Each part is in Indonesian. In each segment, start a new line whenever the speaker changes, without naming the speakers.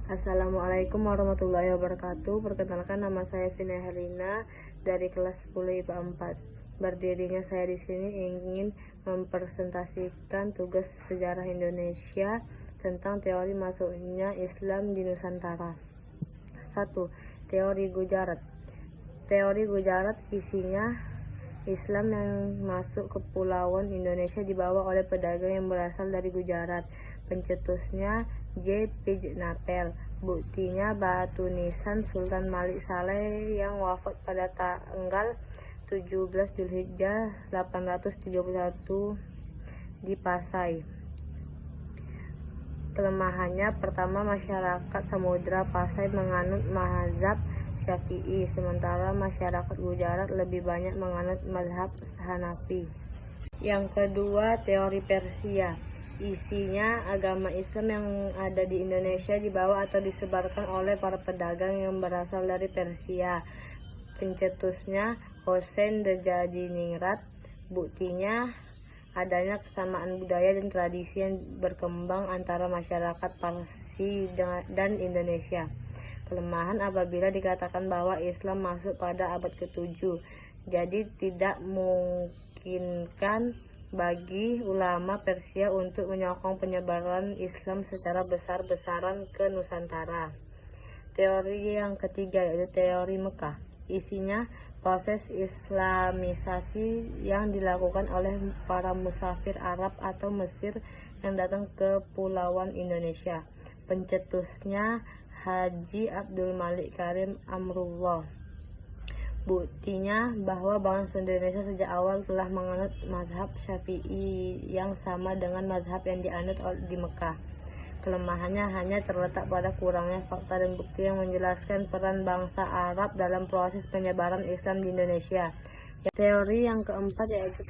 Assalamualaikum warahmatullahi wabarakatuh. Perkenalkan, nama saya Vina Helina dari kelas 10 IPA 4. Berdirinya saya di sini ingin mempresentasikan tugas sejarah Indonesia tentang teori masuknya Islam di Nusantara. 1. Teori Gujarat. Teori Gujarat isinya Islam yang masuk ke Kepulauan Indonesia dibawa oleh pedagang yang berasal dari Gujarat. Pencetusnya J. Pijnapel. Buktinya batu nisan Sultan Malik Saleh yang wafat pada tanggal 17 Zulhijjah 831 di Pasai. Kelemahannya, pertama, masyarakat Samudra Pasai menganut mazhab Syafi'i, sementara masyarakat Gujarat lebih banyak menganut mazhab Hanafi. Yang kedua, teori Persia. Isinya agama Islam yang ada di Indonesia dibawa atau disebarkan oleh para pedagang yang berasal dari Persia. Pencetusnya Hossein Dejadiningrat. Buktinya adanya kesamaan budaya dan tradisi yang berkembang antara masyarakat Parsi dan Indonesia. Kelemahan, apabila dikatakan bahwa Islam masuk pada abad ke-7, jadi tidak memungkinkan bagi ulama Persia untuk menyokong penyebaran Islam secara besar-besaran ke Nusantara. Teori yang ketiga yaitu teori Mekah. Isinya proses Islamisasi yang dilakukan oleh para musafir Arab atau Mesir yang datang ke Kepulauan Indonesia. Pencetusnya Haji Abdul Malik Karim Amrullah. Buktinya bahwa bangsa Indonesia sejak awal telah menganut mazhab Syafi'i yang sama dengan mazhab yang dianut di Mekah. Kelemahannya hanya terletak pada kurangnya fakta dan bukti yang menjelaskan peran bangsa Arab dalam proses penyebaran Islam di Indonesia. Teori yang keempat yaitu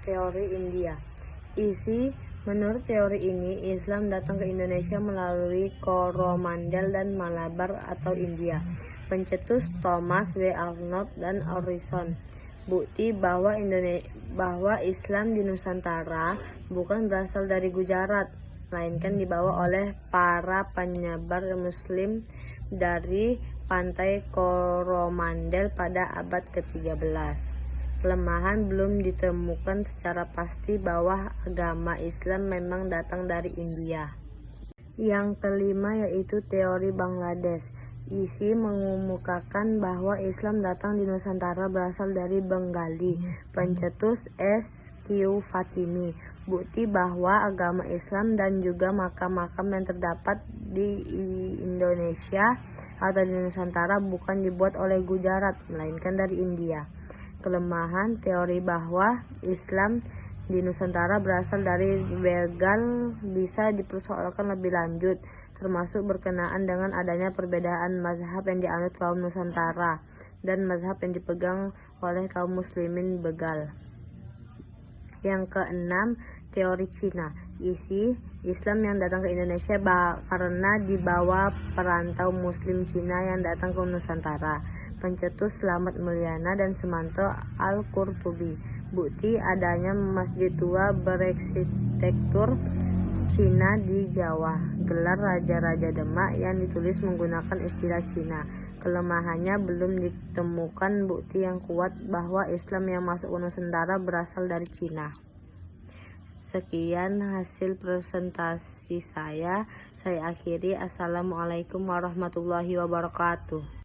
teori India. Menurut teori ini, Islam datang ke Indonesia melalui Coromandel dan Malabar atau India. Pencetus Thomas W. Arnold dan Orison. Bukti bahwa Islam di Nusantara bukan berasal dari Gujarat, melainkan dibawa oleh para penyebar Muslim dari pantai Coromandel pada abad ke-13. Kelemahan, belum ditemukan secara pasti bahwa agama Islam memang datang dari India. Yang kelima yaitu teori Bangladesh. Isi mengemukakan bahwa Islam datang di Nusantara berasal dari Bengali. Pencetus S.Q. Fatimi. Bukti bahwa agama Islam dan juga makam-makam yang terdapat di Indonesia atau di Nusantara bukan dibuat oleh Gujarat, melainkan dari India. Kelemahan, teori bahwa Islam di Nusantara berasal dari Bengal bisa dipersoalkan lebih lanjut, termasuk berkenaan dengan adanya perbedaan mazhab yang dianut kaum Nusantara dan mazhab yang dipegang oleh kaum muslimin Bengal. Yang keenam, teori Cina. Isi Islam yang datang ke Indonesia karena dibawa perantau muslim Cina yang datang ke Nusantara. Pencetus Slamet Mulyana dan Sumanto Al-Qurtubi. Bukti adanya masjid tua berarsitektur Cina di Jawa. Gelar Raja-Raja Demak yang ditulis menggunakan istilah Cina. Kelemahannya, belum ditemukan bukti yang kuat bahwa Islam yang masuk ke Nusantara berasal dari Cina. Sekian hasil presentasi saya akhiri. Assalamualaikum warahmatullahi wabarakatuh.